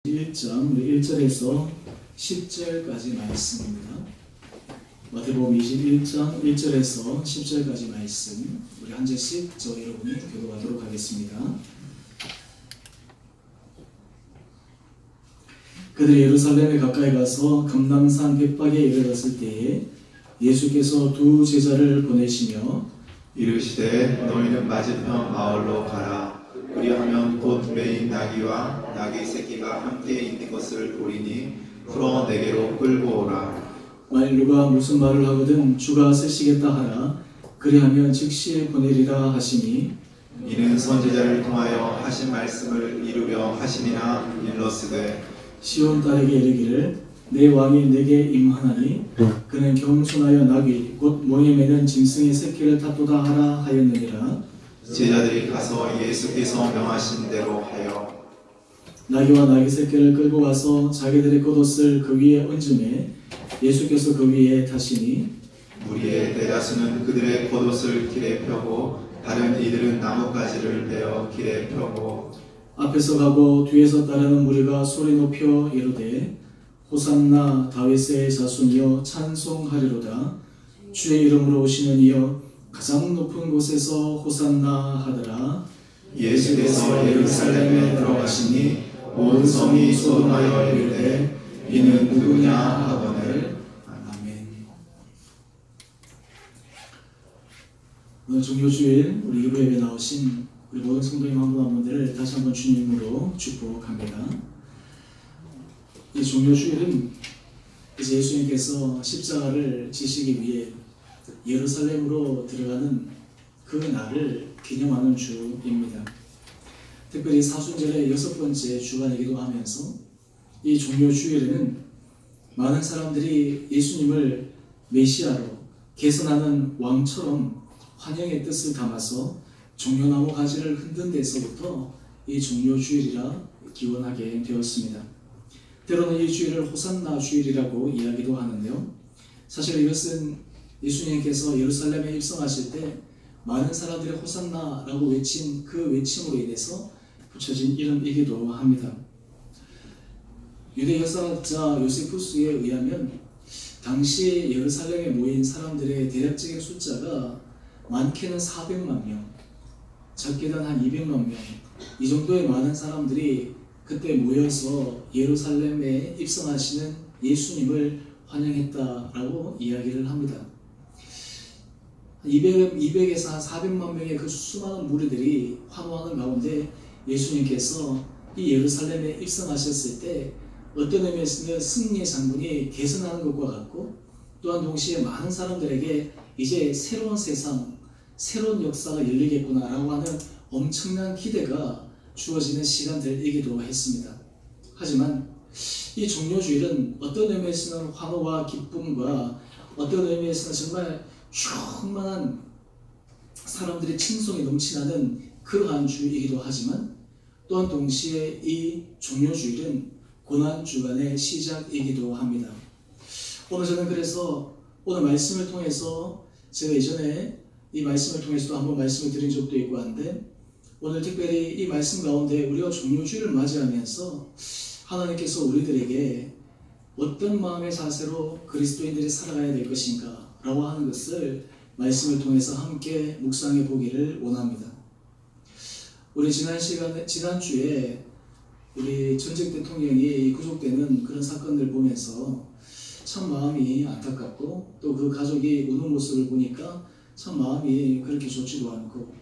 1장 우리 1절에서 10절까지 말씀입니다. 마태복음 21장 1절에서 10절까지 말씀 우리 한 절씩 저 여러분이 교도하도록 하겠습니다. 그들이 예루살렘에 가까이 가서 감람산 벳박에 이르렀을 때에 예수께서 두 제자를 보내시며 이르시되 너희는 맞은편 마을로 가라. 그리하면 곧 매인 나귀와 나귀 새끼가 함께 있는 것을 보리니 풀어 내게로 끌고 오라. 만일 누가 무슨 말을 하거든 주가 쓰시겠다 하라. 그리하면 즉시 보내리라 하시니 이는 선지자를 통하여 하신 말씀을 이루려 하심이라. 일러스되 시온 딸에게 이르기를 내 왕이 내게 임하나니 그는 겸손하여 나귀 곧 몽에 매는 짐승의 새끼를 탔도다 하라 하였느니라. 제자들이 가서 예수께서 명하신 대로 하여 나귀와 나귀 새끼를 끌고 가서 자기들의 겉옷을 그 위에 얹음에 예수께서 그 위에 타시니 무리의 대다수는 그들의 겉옷을 길에 펴고 다른 이들은 나뭇가지를 베어 길에 펴고 앞에서 가고 뒤에서 따르는 무리가 소리 높여 이르되 호산나 다윗의 자손이여 찬송하리로다. 주의 이름으로 오시는 이여 가장 높은 곳에서 호산나 하더라. 예수께서 예루살렘에 들어가시니 온 성이 소동하여 이르되 이는 누구냐 하거늘. 아멘. 오늘 종료주일 우리 이부 예배 나오신 우리 모든 성도님 한 분 한 분들을 다시 한번 주님으로 축복합니다. 이 종료주일은 이제 예수님께서 십자가를 지시기 위해 예루살렘으로 들어가는 그 날을 기념하는 주입니다. 특별히 사순절의 6번째 주간이기도 하면서 이 종료주일에는 많은 사람들이 예수님을 메시아로 계승하는 왕처럼 환영의 뜻을 담아서 종려나무 가지를 흔든 데서부터 이 종료주일이라 기원하게 되었습니다. 때로는 이 주일을 호산나 주일이라고 이야기도 하는데요. 사실 이것은 예수님께서 예루살렘에 입성하실 때 많은 사람들이 호산나라고 외친 그 외침으로 인해서 붙여진 이름이기도 합니다. 유대 역사학자 요세푸스에 의하면 당시 예루살렘에 모인 사람들의 대략적인 숫자가 많게는 400만 명, 적게는 한 200만 명, 이 정도의 많은 사람들이 그때 모여서 예루살렘에 입성하시는 예수님을 환영했다라고 이야기를 합니다. 200에서 한 400만 명의 그 수많은 무리들이 환호하는 가운데 예수님께서 이 예루살렘에 입성하셨을 때 어떤 의미에서는 승리의 장군이 계승하는 것과 같고 또한 동시에 많은 사람들에게 이제 새로운 세상, 새로운 역사가 열리겠구나라고 하는 엄청난 기대가 주어지는 시간들이기도 했습니다. 하지만 이 종료주일은 어떤 의미에서는 환호와 기쁨과 어떤 의미에서는 정말 충만한 사람들의 칭송이 넘치나는 그러한 주이기도 하지만 또한 동시에 이 종료주일은 고난주간의 시작이기도 합니다. 오늘 저는 그래서 오늘 말씀을 통해서 제가 예전에 이 말씀을 통해서도 한번 말씀을 드린 적도 있고 한데 오늘 특별히 이 말씀 가운데 우리가 종료주일을 맞이하면서 하나님께서 우리들에게 어떤 마음의 자세로 그리스도인들이 살아가야 될 것인가 라고 하는 것을 말씀을 통해서 함께 묵상해 보기를 원합니다. 우리 지난주에 우리 전직 대통령이 구속되는 그런 사건들 보면서 참 마음이 안타깝고 또 그 가족이 우는 모습을 보니까 참 마음이 그렇게 좋지도 않고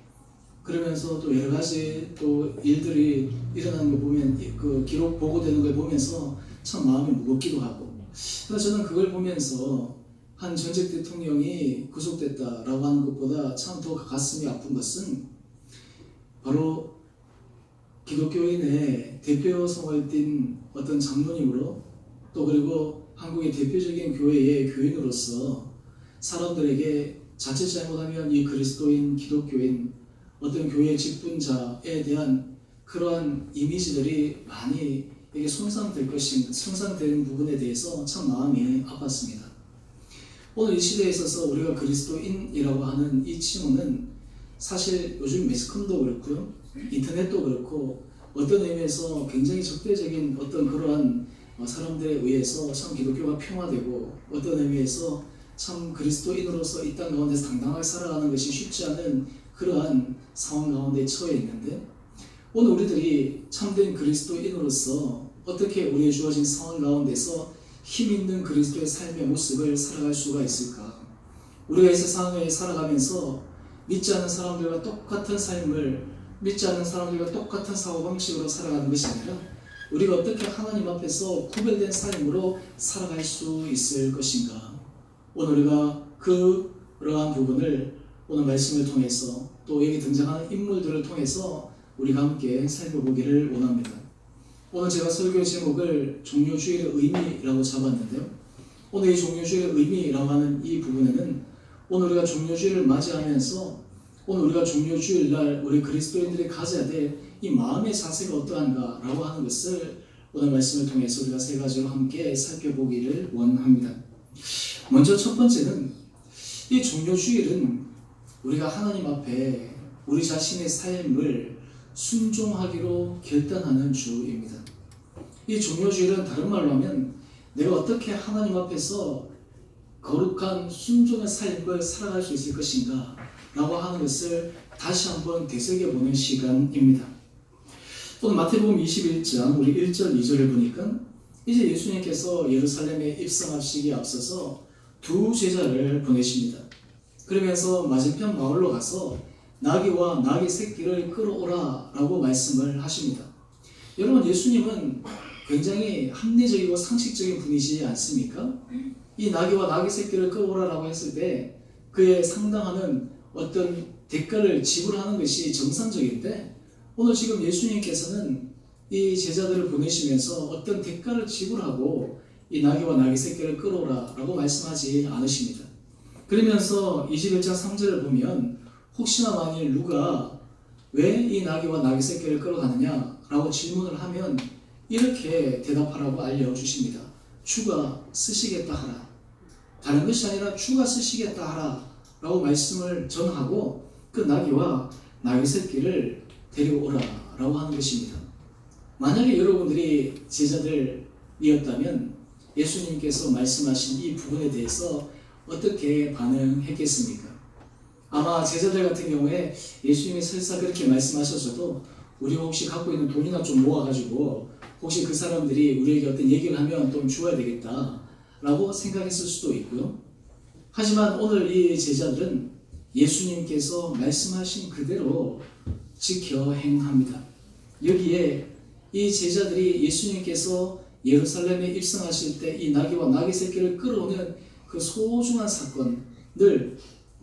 그러면서 또 여러 가지 또 일들이 일어나는 거 보면 그 기록 보고되는 걸 보면서 참 마음이 무겁기도 하고 그래서 저는 그걸 보면서 한 전직 대통령이 구속됐다라고 하는 것보다 참 더 가슴이 아픈 것은 바로 기독교인의 대표성을 띤 어떤 장로님으로 또 그리고 한국의 대표적인 교회의 교인으로서 사람들에게 자칫 잘못하면 이 그리스도인 기독교인 어떤 교회 직분자에 대한 그러한 이미지들이 많이 이게 손상되는 부분에 대해서 참 마음이 아팠습니다. 오늘 이 시대에 있어서 우리가 그리스도인이라고 하는 이 칭호는 사실 요즘 매스컴도 그렇고요, 인터넷도 그렇고 어떤 의미에서 굉장히 적대적인 어떤 그러한 사람들에 의해서 참 기독교가 평화되고 어떤 의미에서 참 그리스도인으로서 이 땅 가운데서 당당하게 살아가는 것이 쉽지 않은 그러한 상황 가운데 처해 있는데 오늘 우리들이 참된 그리스도인으로서 어떻게 우리의 주어진 상황 가운데서 힘있는 그리스도의 삶의 모습을 살아갈 수가 있을까? 우리가 이 세상을 살아가면서 믿지 않는 사람들과 똑같은 삶을 믿지 않는 사람들과 똑같은 사고방식으로 살아가는 것이 아니라 우리가 어떻게 하나님 앞에서 구별된 삶으로 살아갈 수 있을 것인가? 오늘 우리가 그러한 부분을 오늘 말씀을 통해서 또 여기 등장하는 인물들을 통해서 우리가 함께 살펴보기를 원합니다. 오늘 제가 설교 제목을 종료주일의 의미라고 잡았는데요. 오늘 이 종료주일의 의미라고 하는 이 부분에는 오늘 우리가 종료주일을 맞이하면서 오늘 우리가 종료주일날 우리 그리스도인들이 가져야 될 이 마음의 자세가 어떠한가 라고 하는 것을 오늘 말씀을 통해서 우리가 세 가지로 함께 살펴보기를 원합니다. 먼저 첫 번째는 이 종료주일은 우리가 하나님 앞에 우리 자신의 삶을 순종하기로 결단하는 주입니다. 이 종료주일은 다른 말로 하면 내가 어떻게 하나님 앞에서 거룩한 순종의 삶을 살아갈 수 있을 것인가 라고 하는 것을 다시 한번 되새겨보는 시간입니다. 오늘 마태복음 21장 우리 1절 2절을 보니까 이제 예수님께서 예루살렘에 입성하시기에 앞서서 두 제자를 보내십니다. 그러면서 맞은편 마을로 가서 나귀와 나귀 새끼를 끌어오라 라고 말씀을 하십니다. 여러분, 예수님은 굉장히 합리적이고 상식적인 분이시지 않습니까? 이 나귀와 나귀 새끼를 끌어오라 라고 했을 때 그에 상당한 어떤 대가를 지불하는 것이 정상적인데 오늘 지금 예수님께서는 이 제자들을 보내시면서 어떤 대가를 지불하고 이 나귀와 나귀 새끼를 끌어오라 라고 말씀하지 않으십니다. 그러면서 21장 3절을 보면 혹시나 만일 누가 왜 이 나귀와 나귀 새끼를 끌어가느냐 라고 질문을 하면 이렇게 대답하라고 알려주십니다. 주가 쓰시겠다 하라. 다른 것이 아니라 주가 쓰시겠다 하라 라고 말씀을 전하고 그 나귀와 나귀 새끼를 데리고 오라 라고 하는 것입니다. 만약에 여러분들이 제자들이었다면 예수님께서 말씀하신 이 부분에 대해서 어떻게 반응했겠습니까? 아마 제자들 같은 경우에 예수님이 설사 그렇게 말씀하셔서도 우리가 혹시 갖고 있는 돈이나 좀 모아가지고 혹시 그 사람들이 우리에게 어떤 얘기를 하면 좀 주어야 되겠다 라고 생각했을 수도 있고요. 하지만 오늘 이 제자들은 예수님께서 말씀하신 그대로 지켜 행합니다. 여기에 이 제자들이 예수님께서 예루살렘에 입성하실 때 이 나귀와 나귀 새끼를 끌어오는 그 소중한 사건을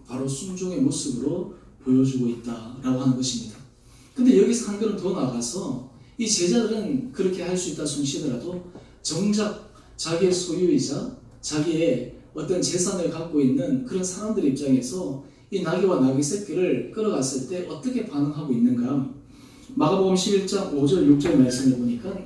바로 순종의 모습으로 보여주고 있다라고 하는 것입니다. 근데 여기서 한 걸음 더 나아가서 이 제자들은 그렇게 할 수 있다 손치더라도 정작 자기의 소유이자 자기의 어떤 재산을 갖고 있는 그런 사람들 입장에서 이 나귀와 나귀 새끼를 끌어갔을 때 어떻게 반응하고 있는가? 마가복음 11장 5절 6절 말씀을 보니까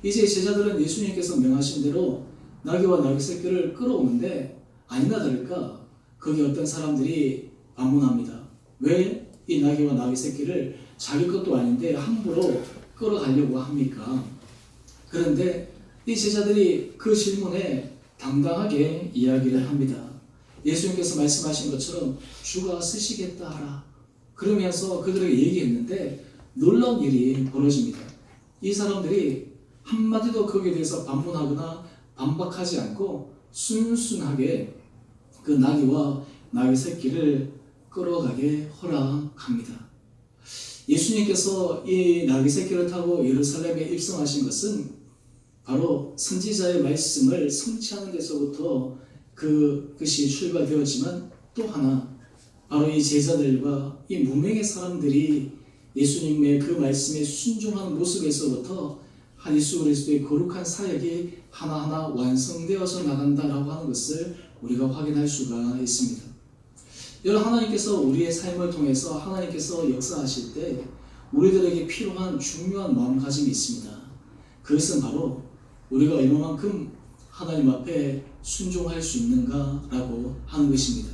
이제 제자들은 예수님께서 명하신 대로 나귀와 나귀 새끼를 끌어오는데 아니나 다를까 거기 어떤 사람들이 반문합니다. 왜 이 나귀와 나귀 새끼를 자기 것도 아닌데 함부로 끌어가려고 합니까? 그런데 이 제자들이 그 질문에 당당하게 이야기를 합니다. 예수님께서 말씀하신 것처럼 주가 쓰시겠다 하라. 그러면서 그들에게 얘기했는데 놀라운 일이 벌어집니다. 이 사람들이 한마디도 거기에 대해서 반문하거나 반박하지 않고 순순하게 그 나귀와 나귀 새끼를 끌어가게 허락합니다. 예수님께서 이 나귀 새끼를 타고 예루살렘에 입성하신 것은 바로 선지자의 말씀을 성취하는 데서부터 그것이 출발되었지만 또 하나 바로 이 제자들과 이 무명의 사람들이 예수님의 그 말씀에 순종하는 모습에서부터 한 예수 그리스도의 거룩한 사역이 하나하나 완성되어서 나간다라고 하는 것을 우리가 확인할 수가 있습니다. 여러분, 하나님께서 우리의 삶을 통해서 하나님께서 역사하실 때 우리들에게 필요한 중요한 마음가짐이 있습니다. 그것은 바로 우리가 얼마만큼 하나님 앞에 순종할 수 있는가라고 하는 것입니다.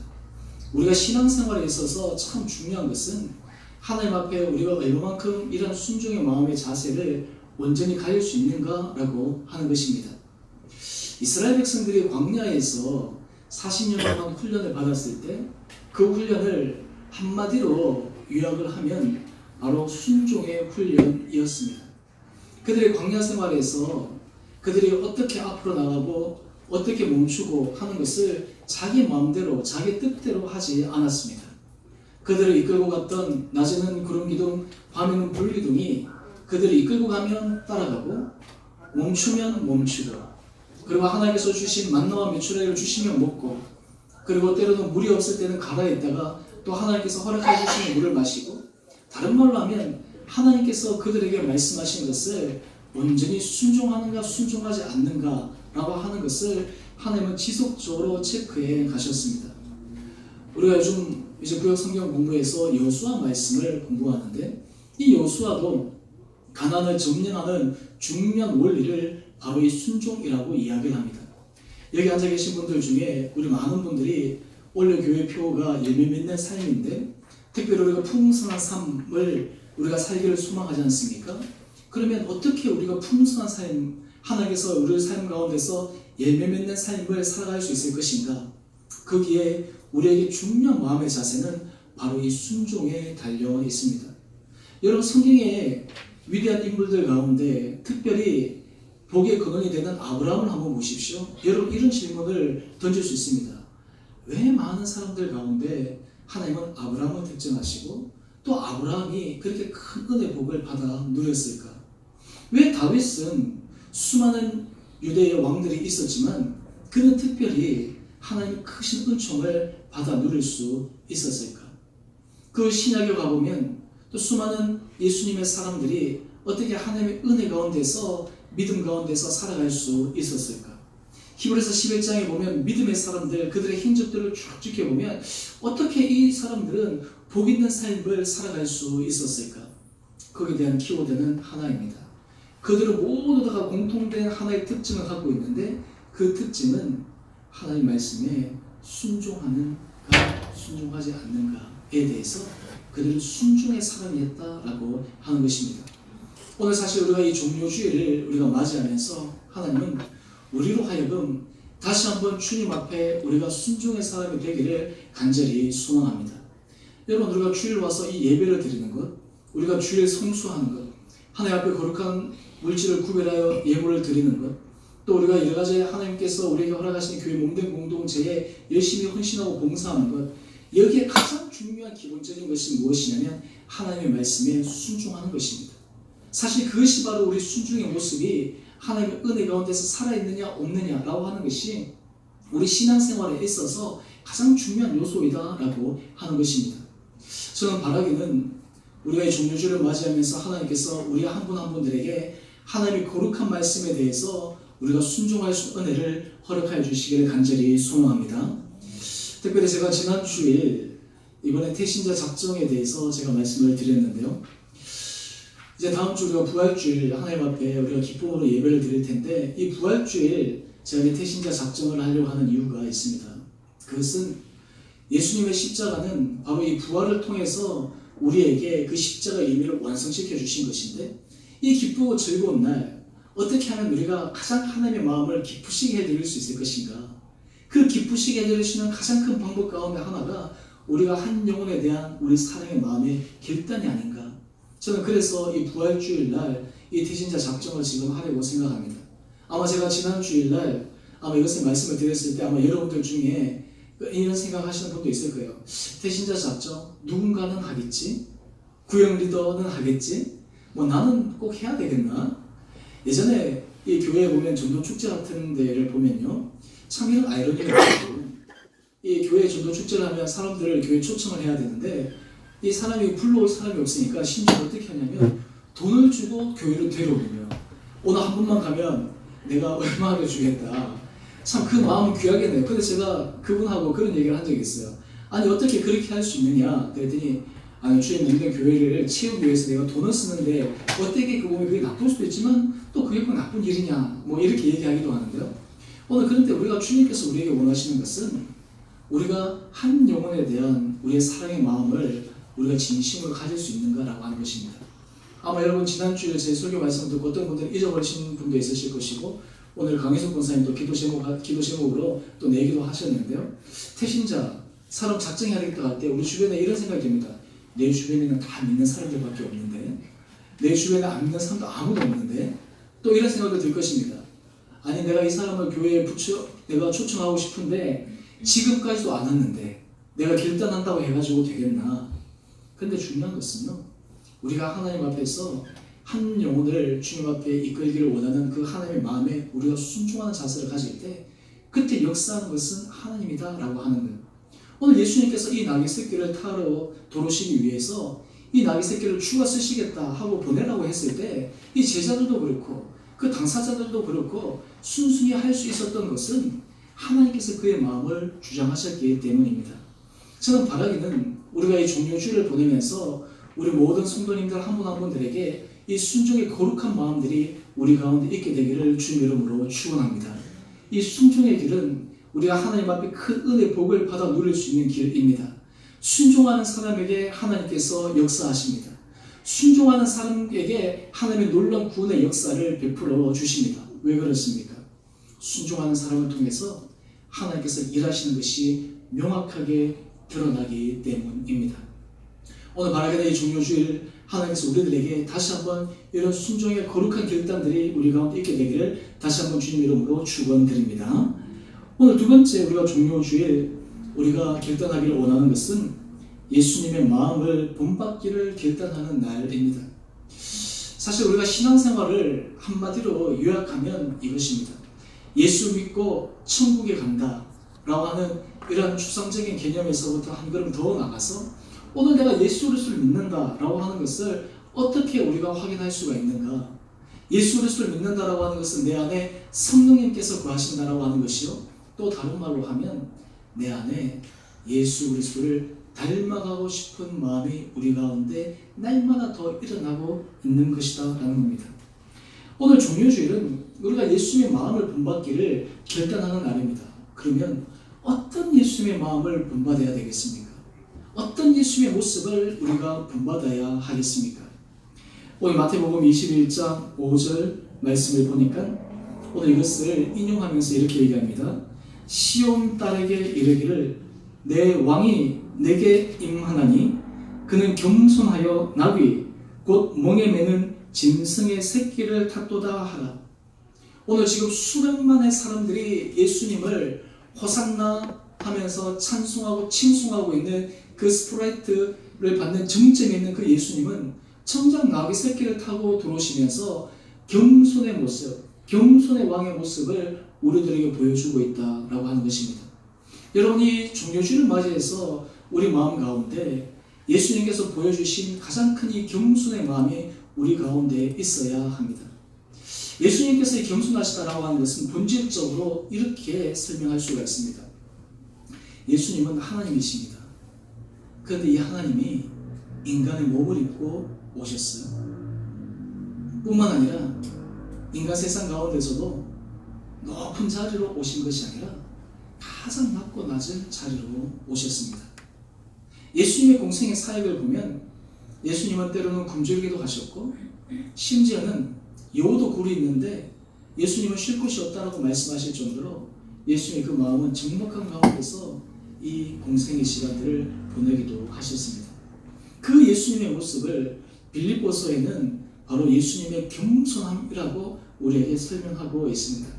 우리가 신앙생활에 있어서 참 중요한 것은 하나님 앞에 우리가 얼마만큼 이런 순종의 마음의 자세를 온전히 가질 수 있는가라고 하는 것입니다. 이스라엘 백성들이 광야에서 40년 동안 훈련을 받았을 때 그 훈련을 한마디로 요약을 하면 바로 순종의 훈련이었습니다. 그들의 광야 생활에서 그들이 어떻게 앞으로 나가고 어떻게 멈추고 하는 것을 자기 마음대로 자기 뜻대로 하지 않았습니다. 그들을 이끌고 갔던 낮에는 구름 기둥, 밤에는 불 기둥이 그들을 이끌고 가면 따라가고 멈추면 멈추고, 그리고 하나님께서 주신 만나와 메추라기를 주시면 먹고, 그리고 때로는 물이 없을 때는 가라에 있다가 또 하나님께서 허락해 주시는 물을 마시고, 다른 말로 하면 하나님께서 그들에게 말씀하신 것을 온전히 순종하는가 순종하지 않는가 라고 하는 것을 하나님은 지속적으로 체크해 가셨습니다. 우리가 요즘 이제 구약 성경 공부에서 여호수아 말씀을 공부하는데, 이 여호수아도 가나안을 점령하는 중요한 원리를 바로 이 순종이라고 이야기를 합니다. 여기 앉아 계신 분들 중에 우리 많은 분들이 원래 교회 표가 열매 맺는 삶인데, 특별히 우리가 풍성한 삶을 우리가 살기를 소망하지 않습니까? 그러면 어떻게 우리가 풍성한 삶, 하나님께서 우리의 삶 가운데서 열매 맺는 삶을 살아갈 수 있을 것인가? 거기에 우리에게 중요한 마음의 자세는 바로 이 순종에 달려 있습니다. 여러분, 성경의 위대한 인물들 가운데 특별히 복의 근원이 되는 아브라함을 한번 보십시오. 여러분, 이런 질문을 던질 수 있습니다. 왜 많은 사람들 가운데 하나님은 아브라함을 특정하시고 또 아브라함이 그렇게 큰 은혜 복을 받아 누렸을까? 왜 다윗은 수많은 유대의 왕들이 있었지만 그는 특별히 하나님의 크신 은총을 받아 누릴 수 있었을까? 그 신약에 가보면 또 수많은 예수님의 사람들이 어떻게 하나님의 은혜 가운데서 믿음 가운데서 살아갈 수 있었을까? 히브리서 11장에 보면 믿음의 사람들, 그들의 행적들을 쭉 지켜보면 어떻게 이 사람들은 복 있는 삶을 살아갈 수 있었을까? 거기에 대한 키워드는 하나입니다. 그들은 모두 다가 공통된 하나의 특징을 갖고 있는데, 그 특징은 하나님 말씀에 순종하는가 순종하지 않는가에 대해서 그들은 순종의 사람이었다라고 하는 것입니다. 오늘 사실 우리가 이 종료주일을 우리가 맞이하면서 하나님은 우리로 하여금 다시 한번 주님 앞에 우리가 순종의 사람이 되기를 간절히 소망합니다. 여러분, 우리가 주일 와서 이 예배를 드리는 것, 우리가 주일 성수하는 것, 하나님 앞에 거룩한 물질을 구별하여 예물을 드리는 것, 또 우리가 여러 가지 하나님께서 우리에게 허락하신 교회 몸된 공동체에 열심히 헌신하고 봉사하는 것, 여기에 가장 중요한 기본적인 것이 무엇이냐면 하나님의 말씀에 순종하는 것입니다. 사실 그것이 바로 우리 순종의 모습이 하나님의 은혜 가운데서 살아있느냐 없느냐라고 하는 것이 우리 신앙생활에 있어서 가장 중요한 요소이다라고 하는 것입니다. 저는 바라기는 우리가 이 종료주를 맞이하면서 하나님께서 우리 한 분 한 분들에게 하나님의 거룩한 말씀에 대해서 우리가 순종할 수 있는 은혜를 허락하여 주시기를 간절히 소망합니다. 특별히 제가 지난 주일 이번에 태신자 작정에 대해서 제가 말씀을 드렸는데요. 이제 다음 주 우리가 부활주일 하나님 앞에 우리가 기쁨으로 예배를 드릴 텐데, 이 부활주일 제가 이 태신자 작정을 하려고 하는 이유가 있습니다. 그것은 예수님의 십자가는 바로 이 부활을 통해서 우리에게 그 십자가의 의미를 완성시켜 주신 것인데, 이 기쁘고 즐거운 날 어떻게 하면 우리가 가장 하나님의 마음을 기쁘시게 해드릴 수 있을 것인가? 그 기쁘시게 해드릴 수 있는 가장 큰 방법 가운데 하나가 우리가 한 영혼에 대한 우리 사랑의 마음의 결단이 아닌가? 저는 그래서 이 부활주일 날 이 태신자 작정을 지금 하려고 생각합니다. 아마 제가 지난 주일 날 아마 이것을 말씀을 드렸을 때 아마 여러분들 중에 이런 생각하시는 분도 있을 거예요. 태신자 작정 누군가는 하겠지? 구역 리더는 하겠지? 뭐 나는 꼭 해야 되겠나? 예전에 이 교회에 보면 전도 축제 같은 데를 보면요, 참 이런 아이러니가 있고, 이 교회 전도 축제를 하면 사람들을 교회 초청을 해야 되는데 이 사람이 불러올 사람이 없으니까 심지어 어떻게 하냐면 돈을 주고 교회를 데려오며, 오늘 한 분만 가면 내가 얼마를 주겠다. 참 그 마음은 귀하겠네요. 근데 제가 그분하고 그런 얘기를 한 적이 있어요. 아니 어떻게 그렇게 할 수 있느냐 그랬더니, 아니 주의 몸된 교회를 채우기 위해서 내가 돈을 쓰는데 어떻게 그 몸이 그게 나쁠 수도 있지만 또 그게 꼭 나쁜 일이냐, 뭐 이렇게 얘기하기도 하는데요. 오늘 그런데 우리가 주님께서 우리에게 원하시는 것은 우리가 한 영혼에 대한 우리의 사랑의 마음을 우리가 진심으로 가질 수 있는가라고 하는 것입니다. 아마 여러분 지난주에 제 설교 말씀 듣고 어떤 분들은 잊어버리신 분도 있으실 것이고 오늘 강희석 권사님도 기도 제목으로 또 내기도 하셨는데요. 태신자, 사람 작정해야 되겠다 할 때 우리 주변에 이런 생각이 듭니다. 내 주변에는 다 믿는 사람들밖에 없는데, 내 주변에 안 믿는 사람도 아무도 없는데, 또 이런 생각도 들 것입니다. 아니 내가 이 사람을 교회에 내가 초청하고 싶은데 지금까지도 안 왔는데 내가 결단한다고 해가지고 되겠나. 근데 중요한 것은요, 우리가 하나님 앞에서 한 영혼을 주님 앞에 이끌기를 원하는 그 하나님의 마음에 우리가 순종하는 자세를 가질 때 그때 역사하는 것은 하나님이다 라고 하는 거예요. 오늘 예수님께서 이 나귀 새끼를 타러 도우시기 위해서 이 나귀 새끼를 주가 쓰시겠다 하고 보내라고 했을 때 이 제자들도 그렇고 그 당사자들도 그렇고 순순히 할 수 있었던 것은 하나님께서 그의 마음을 주장하셨기 때문입니다. 저는 바라기는 우리가 이 종료주일을 보내면서 우리 모든 성도님들 한 분 한 분들에게 이 순종의 거룩한 마음들이 우리 가운데 있게 되기를 주님 이름으로 축원합니다. 이 순종의 길은 우리가 하나님 앞에 큰 은혜 복을 받아 누릴 수 있는 길입니다. 순종하는 사람에게 하나님께서 역사하십니다. 순종하는 사람에게 하나님의 놀라운 구원의 역사를 베풀어 주십니다. 왜 그렇습니까? 순종하는 사람을 통해서 하나님께서 일하시는 것이 명확하게 드러나기 때문입니다. 오늘 바라게 될 이 종료주일 하나님께서 우리들에게 다시 한번 이런 순종의 거룩한 결단들이 우리 가운데 있게 되기를 다시 한번 주님 이름으로 축원드립니다. 오늘 두 번째 우리가 종료주일 우리가 결단하기를 원하는 것은 예수님의 마음을 본받기를 결단하는 날입니다. 사실 우리가 신앙생활을 한마디로 요약하면 이것입니다. 예수 믿고 천국에 간다 라고 하는 이런 추상적인 개념에서부터 한 걸음 더 나가서 오늘 내가 예수 그리스도를 믿는다라고 하는 것을 어떻게 우리가 확인할 수가 있는가? 예수 그리스도를 믿는다라고 하는 것은 내 안에 성령님께서 거하신다라고 하는 것이요. 또 다른 말로 하면 내 안에 예수 그리스도를 닮아가고 싶은 마음이 우리 가운데 날마다 더 일어나고 있는 것이다 라는 겁니다. 오늘 종료주일은 우리가 예수님의 마음을 본받기를 결단하는 날입니다. 그러면 어떤 예수님의 마음을 본받아야 되겠습니까? 어떤 예수님의 모습을 우리가 본받아야 하겠습니까? 오늘 마태복음 21장 5절 말씀을 보니까 오늘 이것을 인용하면서 이렇게 얘기합니다. 시온 딸에게 이르기를 내 왕이 내게 임하나니 그는 겸손하여 나귀 곧 멍에 매는 짐승의 새끼를 탔도다 하라. 오늘 지금 수백만의 사람들이 예수님을 호산나 하면서 찬송하고 칭송하고 있는 그 스프라이트를 받는 정점에 있는 그 예수님은 정작 나귀 새끼를 타고 들어오시면서 겸손의 모습, 겸손의 왕의 모습을 우리들에게 보여주고 있다라고 하는 것입니다. 여러분이 종료주일을 맞이해서 우리 마음 가운데 예수님께서 보여주신 가장 큰 이 겸손의 마음이 우리 가운데 있어야 합니다. 예수님께서 겸손하시다라고 하는 것은 본질적으로 이렇게 설명할 수가 있습니다. 예수님은 하나님이십니다. 그런데 이 하나님이 인간의 몸을 입고 오셨어요. 뿐만 아니라 인간 세상 가운데서도 높은 자리로 오신 것이 아니라 가장 낮고 낮은 자리로 오셨습니다. 예수님의 공생의 사역을 보면 예수님은 때로는 굶주리기도 하셨고 심지어는 여우도 굴이 있는데 예수님은 쉴 곳이 없다라고 말씀하실 정도로 예수님의 그 마음은 적막한 가운데서 이 공생의 시간들을 보내기도 하셨습니다. 그 예수님의 모습을 빌립보서에는 바로 예수님의 겸손함이라고 우리에게 설명하고 있습니다.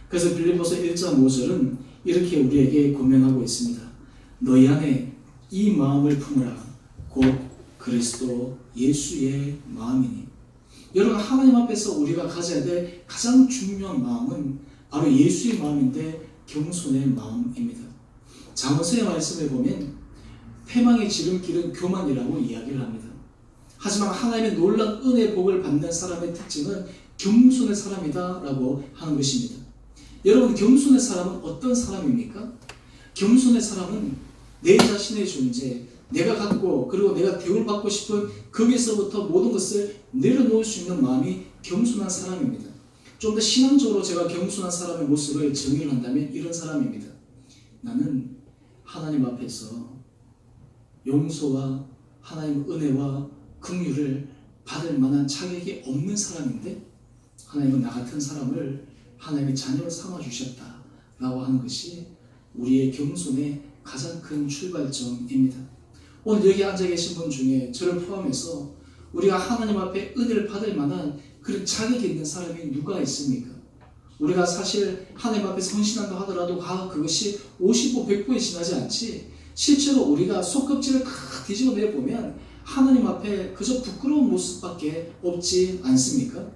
그래서 빌립보서 1장 5절은 이렇게 우리에게 고명하고 있습니다. 너희 안에 이 마음을 품으라. 곧 그리스도 예수의 마음이니. 여러분 하나님 앞에서 우리가 가져야 될 가장 중요한 마음은 바로 예수의 마음인데 겸손의 마음입니다. 잠언서의 말씀을 보면 패망의 지름길은 교만이라고 이야기를 합니다. 하지만 하나님의 놀라운 은혜 복을 받는 사람의 특징은 겸손의 사람이다 라고 하는 것입니다. 여러분 겸손의 사람은 어떤 사람입니까? 겸손의 사람은 내 자신의 존재, 내가 갖고 그리고 내가 대우를 받고 싶은 거기서부터 모든 것을 내려놓을 수 있는 마음이 겸손한 사람입니다. 좀 더 신앙적으로 제가 겸손한 사람의 모습을 정의를 한다면 이런 사람입니다. 나는 하나님 앞에서 용서와 하나님의 은혜와 긍휼을 받을 만한 자격이 없는 사람인데 하나님은 나 같은 사람을 하나님의 자녀로 삼아주셨다라고 하는 것이 우리의 겸손의 가장 큰 출발점입니다. 오늘 여기 앉아 계신 분 중에 저를 포함해서 우리가 하나님 앞에 은혜를 받을 만한 그런 자격이 있는 사람이 누가 있습니까? 우리가 사실 하나님 앞에 헌신한다 하더라도 그것이 50보 100보에 지나지 않지 실제로 우리가 속껍질을 칵 뒤집어내보면 하나님 앞에 그저 부끄러운 모습밖에 없지 않습니까?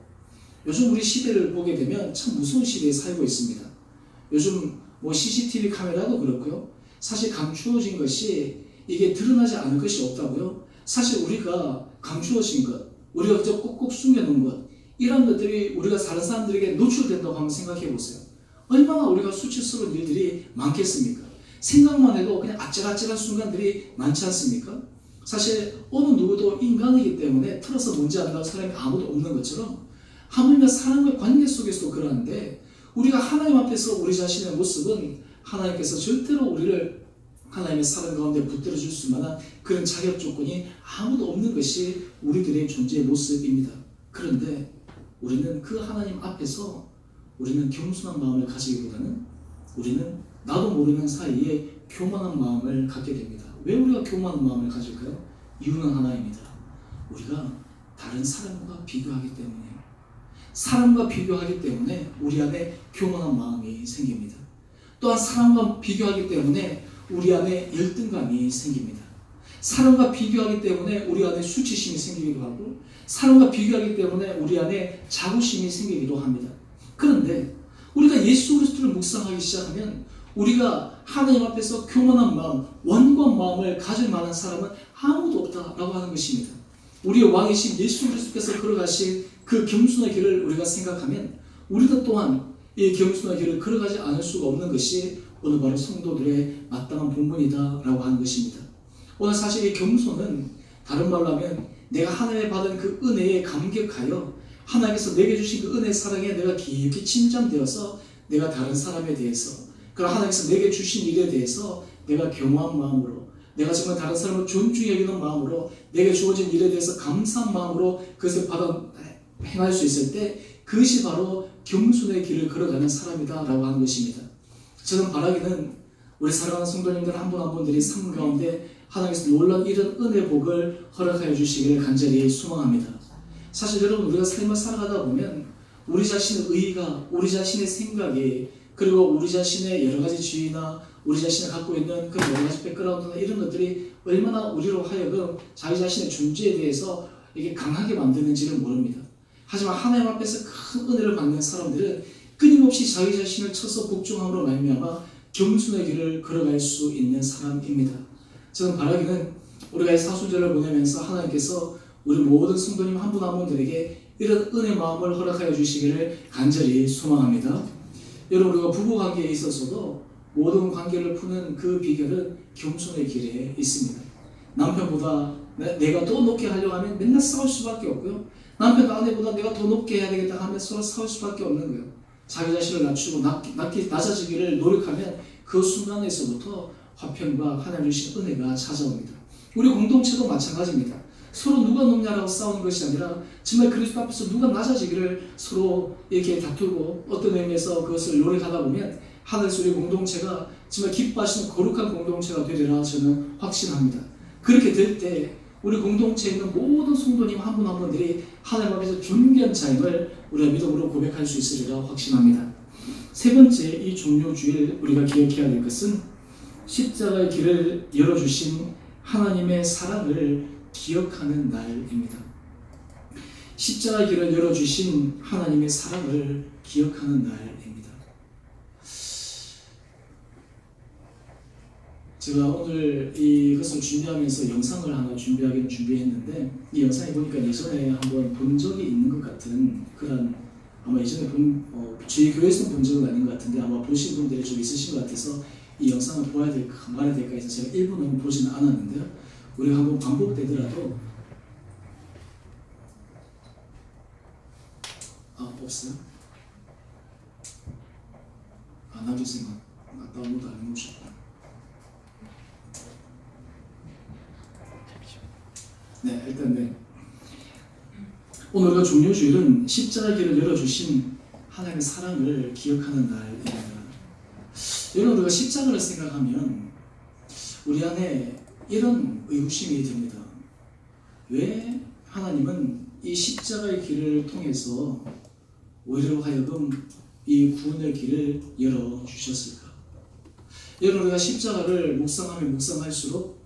요즘 우리 시대를 보게 되면 참 무서운 시대에 살고 있습니다. 요즘 CCTV 카메라도 그렇고요. 사실 감추어진 것이 이게 드러나지 않을 것이 없다고요. 사실 우리가 감추어진 것, 우리가 그저 꼭꼭 숨겨놓은 것, 이런 것들이 우리가 다른 사람들에게 노출된다고 한번 생각해 보세요. 얼마나 우리가 수치스러운 일들이 많겠습니까? 생각만 해도 그냥 아찔아찔한 순간들이 많지 않습니까? 사실 어느 누구도 인간이기 때문에 틀어서 문제 안 나는 사람이 아무도 없는 것처럼 하물며 사람과의 관계 속에서도 그러한데 우리가 하나님 앞에서 우리 자신의 모습은 하나님께서 절대로 우리를 하나님의 사랑 가운데 붙들어 줄 수 만한 그런 자격 조건이 아무도 없는 것이 우리들의 존재의 모습입니다. 그런데 우리는 그 하나님 앞에서 우리는 겸손한 마음을 가지기보다는 우리는 나도 모르는 사이에 교만한 마음을 갖게 됩니다. 왜 우리가 교만한 마음을 가질까요? 이유는 하나입니다. 우리가 다른 사람과 비교하기 때문에요. 사람과 비교하기 때문에 우리 안에 교만한 마음이 생깁니다. 또한 사람과 비교하기 때문에 우리 안에 열등감이 생깁니다. 사람과 비교하기 때문에 우리 안에 수치심이 생기기도 하고 사람과 비교하기 때문에 우리 안에 자부심이 생기기도 합니다. 그런데 우리가 예수 그리스도를 묵상하기 시작하면 우리가 하나님 앞에서 교만한 마음, 원고한 마음을 가질 만한 사람은 아무도 없다라고 하는 것입니다. 우리의 왕이신 예수 그리스도께서 걸어가신 그 겸손의 길을 우리가 생각하면 우리도 또한 이 겸손의 길을 걸어가지 않을 수가 없는 것이 오늘 바로 성도들의 마땅한 본분이다라고 하는 것입니다. 오늘 사실 이 겸손은 다른 말로 하면 내가 하나님의 받은 그 은혜에 감격하여 하나님께서 내게 주신 그 은혜 사랑에 내가 깊이 침잠되어서 내가 다른 사람에 대해서 그리고 하나님께서 내게 주신 일에 대해서 내가 겸허한 마음으로 내가 정말 다른 사람을 존중히 여기는 마음으로 내게 주어진 일에 대해서 감사한 마음으로 그것을 받아 행할 수 있을 때 그것이 바로 겸손의 길을 걸어가는 사람이다라고 하는 것입니다. 저는 바라기는 우리 사랑하는 성도님들 한 분 한 분들이 삶 가운데 하나님께서 놀라운 이런 은혜 복을 허락하여 주시기를 간절히 소망합니다. 사실 여러분 우리가 삶을 살아가다 보면 우리 자신의 의의가 우리 자신의 생각이 그리고 우리 자신의 여러 가지 지위나 우리 자신이 갖고 있는 그 여러 가지 백그라운드나 이런 것들이 얼마나 우리로 하여금 자기 자신의 존재에 대해서 이게 강하게 만드는지를 모릅니다. 하지만 하나님 앞에서 큰 은혜를 받는 사람들은 끊임없이 자기 자신을 쳐서 복종함으로 말미암아 겸손의 길을 걸어갈 수 있는 사람입니다. 저는 바라기는 우리가 이 사순절을 보내면서 하나님께서 우리 모든 성도님 한 분 한 분들에게 이런 은혜 마음을 허락하여 주시기를 간절히 소망합니다. 여러분 우리가 부부 관계에 있어서도 모든 관계를 푸는 그 비결은 겸손의 길에 있습니다. 남편보다 내가 더 높게 하려고 하면 맨날 싸울 수밖에 없고요. 남편도 아내보다 내가 더 높게 해야 되겠다 하면 서로 싸울 수밖에 없는 거예요. 자기 자신을 낮추고 낮아지기를 노력하면 그 순간에서부터 화평과 하나님 주신 은혜가 찾아옵니다. 우리 공동체도 마찬가지입니다. 서로 누가 높냐라고 싸우는 것이 아니라 정말 그리스도 앞에서 누가 낮아지기를 서로 이렇게 다투고 어떤 의미에서 그것을 노력하다 보면 하늘에서 우리 공동체가 정말 기뻐하시는 거룩한 공동체가 되리라 저는 확신합니다. 그렇게 될 때 우리 공동체에 있는 모든 성도님 한 분 한 분들이 하나님 앞에서 존귀한 자임을 우리가 믿음으로 고백할 수 있으리라 확신합니다. 세 번째 이 종료 주일 우리가 기억해야 될 것은 십자가의 길을 열어주신 하나님의 사랑을 기억하는 날입니다. 십자가의 길을 열어주신 하나님의 사랑을 기억하는 날입니다. 제가 오늘 이것을 준비하면서 영상을 하나 준비했는데 이 영상이 보니까 예전에 한번 본 적이 있는 것 같은 그런 아마 예전에 저희 교회에서 본 적은 아닌 것 같은데 아마 보신 분들이 좀 있으신 것 같아서 이 영상을 봐야 될까 말아야 될까 해서 제가 일부는 보지는 않았는데요. 우리가 한번 반복되더라도 없어요? 남주생각 다운로드 안 해놓으셨구나. 네, 일단 네. 오늘 우리가 종료주일은 십자가의 길을 열어주신 하나님의 사랑을 기억하는 날입니다. 여러분, 우리가 십자가를 생각하면 우리 안에 이런 의구심이 듭니다. 왜 하나님은 이 십자가의 길을 통해서 우리로 하여금 이 구원의 길을 열어주셨을까? 여러분, 우리가 십자가를 묵상하면 묵상할수록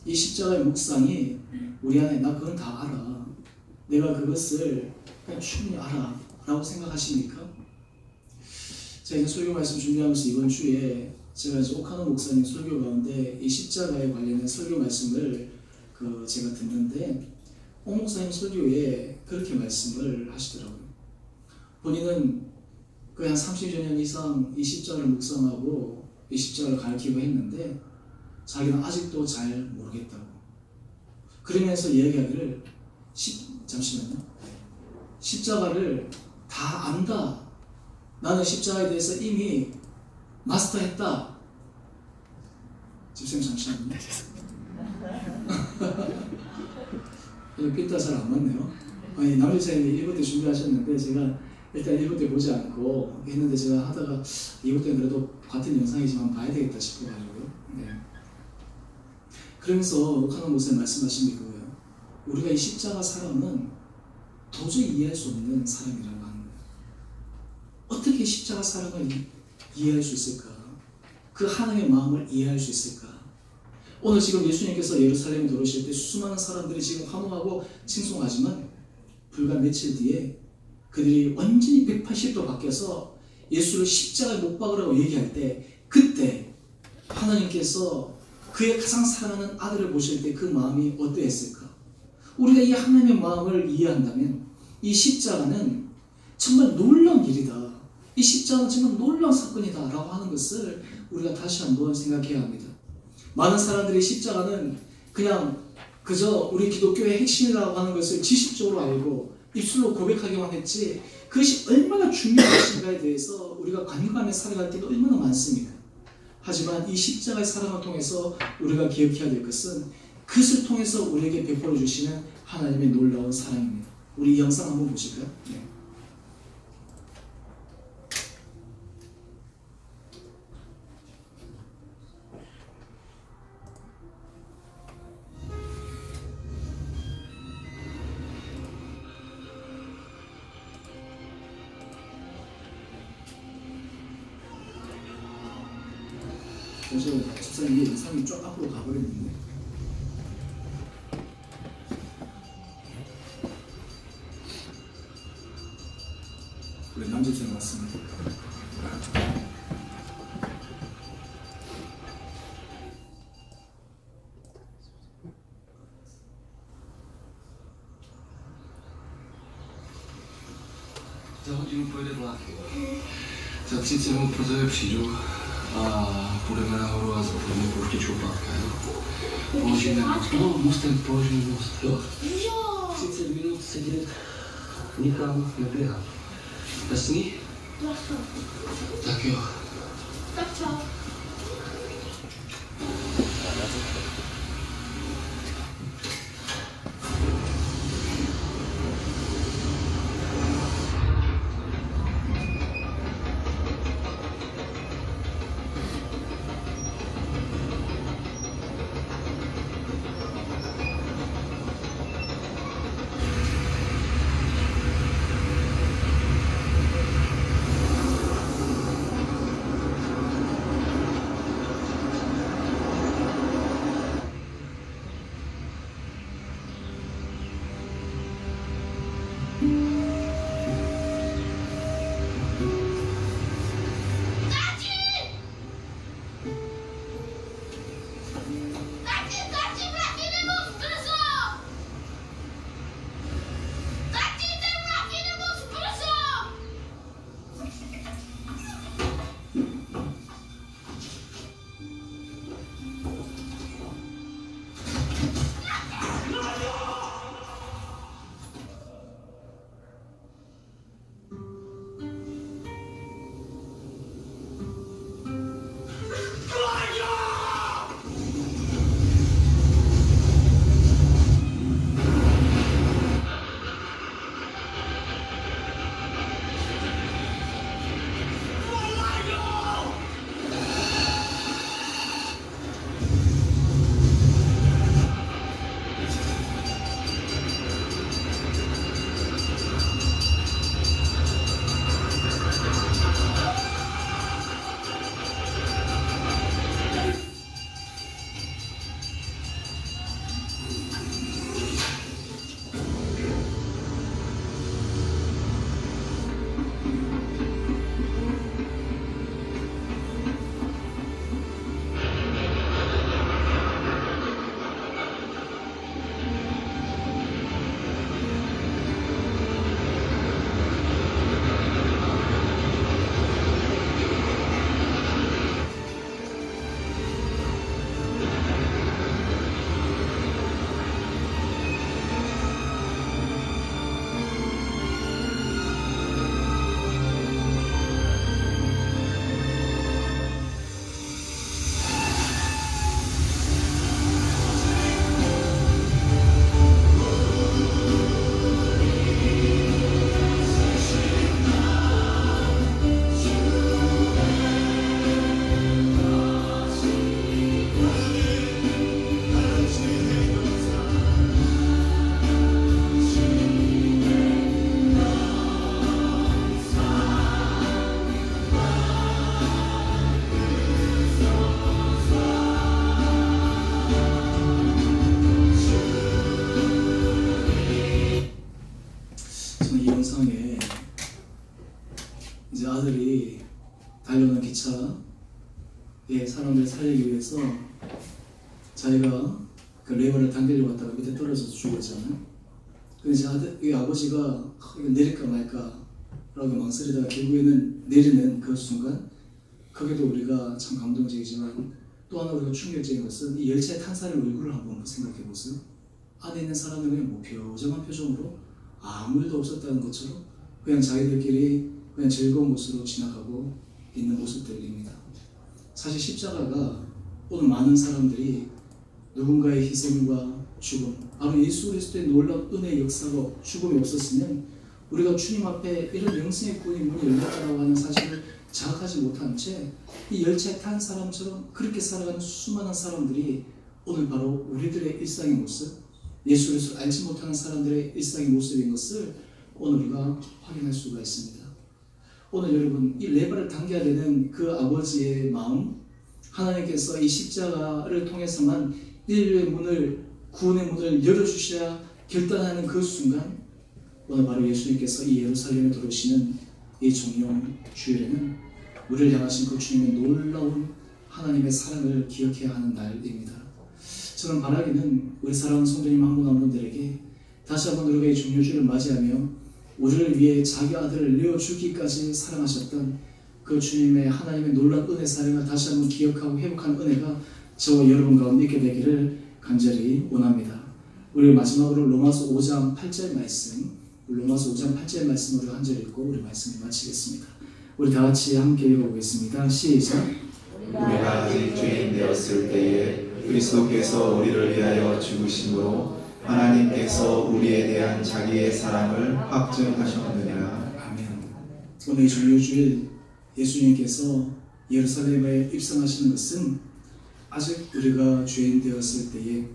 이 십자가의 묵상이 우리 안에 나 그건 다 알아, 내가 그것을 그냥 충분히 알아 라고 생각하십니까? 제가 이제 설교 말씀 준비하면서 이번 주에 제가 이제 오카노 목사님 설교 가운데 이 십자가에 관련된 설교 말씀을 제가 듣는데 오 목사님 설교에 그렇게 말씀을 하시더라고요. 본인은 거의 한 30여 년 이상 이 십자가를 묵상하고 이 십자가를 가르치고 했는데 자기는 아직도 잘 모르겠다고. 그러면서 이야기하기를 잠시만요. 십자가를 다 안다. 나는 십자가에 대해서 이미 마스터했다. 집사님 잠시만요. 삐따 잘 안 맞네요. 아니, 남집사님이 1부 때 준비하셨는데 제가 일단 1부 때 보지 않고 했는데 제가 하다가 2부 때는 그래도 같은 영상이지만 봐야 되겠다 싶어가지고요. 네. 그러면서 오카노 목사님 말씀하신 게 그거예요. 우리가 이 십자가 사람은 도저히 이해할 수 없는 사람이라고 하는 거예요. 어떻게 십자가 사랑을 이해할 수 있을까? 그 하나님의 마음을 이해할 수 있을까? 오늘 지금 예수님께서 예루살렘에 들어오실 때 수많은 사람들이 지금 환호하고 칭송하지만 불과 며칠 뒤에 그들이 완전히 180도 바뀌어서 예수를 십자가에 못 박으라고 얘기할 때 그때 하나님께서 그의 가장 사랑하는 아들을 보실 때 그 마음이 어떠했을까? 우리가 이 하나님의 마음을 이해한다면 이 십자가는 정말 놀라운 일이다. 이 십자가는 정말 놀라운 사건이다 라고 하는 것을 우리가 다시 한번 생각해야 합니다. 많은 사람들이 십자가는 그냥 그저 우리 기독교의 핵심이라고 하는 것을 지식적으로 알고 입술로 고백하기만 했지 그것이 얼마나 중요한 것인가에 대해서 우리가 관념하며 살아갈 때가 얼마나 많습니까? 하지만 이 십자가의 사랑을 통해서 우리가 기억해야 될 것은 그것을 통해서 우리에게 베풀어 주시는 하나님의 놀라운 사랑입니다. 우리 이 영상 한번 보실까요? 네. 잠시만요. 집사님 이 영상이 쫙 앞으로 가버렸는데. 우리 남집사님 왔습니다. Za hodinu pojede vlak. Za 30 minut po tebe přijdu a půjdeme nahoru a zapojíme pouštěčku pátka, jo? Položíme most. No, mostem položíme most, jo? 30 minut sedět, nikam neběhat. Jasný? Jasno. Tak jo. Tak čau. 달려오는 기차에 사람들을 살리기 위해서 자기가 그 레버를 당기려고 하다가 밑에 떨어져서 죽었잖아요. 근데 이 아버지가 이거 내릴까 말까 라고 망설이다가 결국에는 내리는 그 순간, 거기도 우리가 참 감동적이지만 또 하나 우리가 충격적인 것은 이 열차에 탄 사람의 얼굴을 한번 생각해 보세요. 안에 있는 사람은 그냥 무표정한 표정으로 아무 일도 없었다는 것처럼 그냥 자기들끼리 그냥 즐거운 모습으로 지나가고 있는 모습들입니다. 사실 십자가가 오늘 많은 사람들이 누군가의 희생과 죽음, 바로 예수 그리스도의 놀라운 은혜의 역사가 죽음이 없었으면 우리가 주님 앞에 이런 영생의 문이 열렸다고 하는 사실을 자각하지 못한 채 이 열차에 탄 사람처럼 그렇게 살아가는 수많은 사람들이 오늘 바로 우리들의 일상의 모습, 예수 그리스도를 알지 못하는 사람들의 일상의 모습인 것을 오늘 우리가 확인할 수가 있습니다. 오늘 여러분, 이 레바를 당겨야 되는 그 아버지의 마음, 하나님께서 이 십자가를 통해서만 인류의 문을, 구원의 문을 열어주셔야 결단하는 그 순간, 오늘 바로 예수님께서 이 예루살렘에 들어오시는 이 종용 주일에는 우리를 향하신 그 주님의 놀라운 하나님의 사랑을 기억해야 하는 날입니다. 저는 바라기는 우리 사랑하는 성도님 한 분 한 분들에게 다시 한번 우리가 이 종료주를 맞이하며 우리를 위해 자기 아들을 내어주기까지 사랑하셨던 그 주님의 하나님의 놀라운 은혜 사랑을 다시 한번 기억하고 회복하는 은혜가 저와 여러분 가운데 있게 되기를 간절히 원합니다. 우리 마지막으로 로마서 5장 8절 말씀, 로마서 5장 8절 말씀으로 한 절 읽고 우리 말씀을 마치겠습니다. 우리 다 같이 함께 읽어보겠습니다. 시작. 우리가 아직 죄인 되었을 때에 그리스도께서 우리를 위하여 죽으심으로 하나님께서 우리에 대한 자기의 사랑을 확증하셨느니라. 아멘. 오늘 이 종료주일 예수님께서 예루살렘에 입성하시는 것은 아직 우리가 죄인 되었을 때에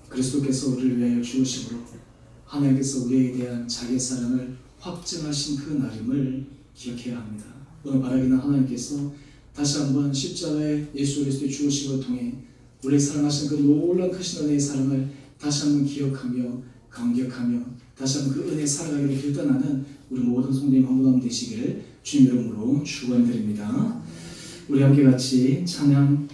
그리스도께서 우리를 위하여 죽으심으로 하나님께서 우리에 대한 자기의 사랑을 확증하신 그 날임을 기억해야 합니다. 오늘 바라기는 하나님께서 다시 한번 십자가의 예수 그리스도의 죽으심을 통해 우리 사랑하신 그 놀라운 크신 은혜의 사랑을 다시 한번 기억하며 감격하며 다시 한번 그 은혜에 살아가기를 결단하는 우리 모든 성도님 한 분 한 분 되시기를 주님 이름으로 축원드립니다. 우리 함께 같이 찬양